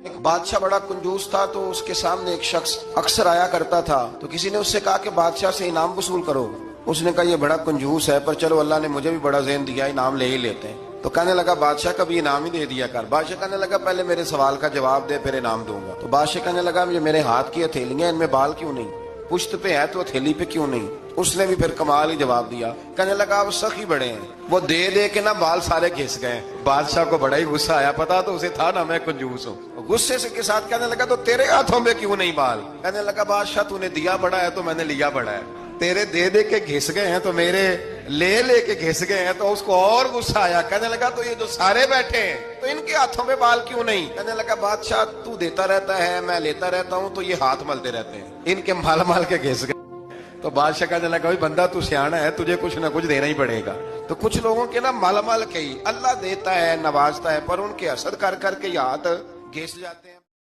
ایک بادشاہ بڑا کنجوس تھا، تو اس کے سامنے ایک شخص اکثر آیا کرتا تھا، تو کسی نے اس سے کہا کہ بادشاہ سے انعام وصول کرو۔ اس نے کہا یہ بڑا کنجوس ہے، پر چلو اللہ نے مجھے بھی بڑا ذہن دیا، انعام لے ہی لیتے ہیں۔ تو کہنے لگا بادشاہ کا بھی انعام ہی دے دیا کر۔ بادشاہ کہنے لگا پہلے میرے سوال کا جواب دے پھر انعام دوں گا۔ تو بادشاہ کہنے لگا یہ میرے ہاتھ کی ہتھیلیاں، ان میں بال کیوں نہیں؟ پشت پہ ہے تو ہتھیلی پہ کیوں نہیں؟ اس نے بھی پھر کمال ہی جواب دیا، کہنے لگا آپ سخی بڑے ہیں، وہ دے دے کے نا بال سارے گھس گئے۔ بادشاہ کو بڑا ہی غصہ آیا، پتا تو اسے تھا نا میں کنجوس ہوں۔ غصے سے کے ساتھ کہنے لگا تو تیرے ہاتھوں میں کیوں نہیں بال؟ کہنے لگا بادشاہ تو نے دیا بڑا ہے تو میں نے لیا بڑا ہے، تیرے دے دے کے گھس گئے ہیں تو میرے لے لے کے گھس گئے ہیں۔ تو اس کو اور غصہ آیا، کہنے لگا تو یہ جو سارے بیٹھے ہیں تو ان کے ہاتھوں میں بال کیوں نہیں؟ کہنے لگا بادشاہ تو دیتا رہتا ہے، میں لیتا رہتا ہوں، تو یہ ہاتھ ملتے رہتے ہیں، ان کے مال مال کے گھس گئے۔ تو بادشاہ کہنے لگا بندہ تو سیانا ہے، تجھے کچھ نہ کچھ دینا ہی پڑے گا۔ تو کچھ لوگوں کے نا مال مال کے ہی اللہ دیتا ہے، نوازتا ہے، پر ان کے حسد کر کر کے یہ ہاتھ گھس جاتے ہیں۔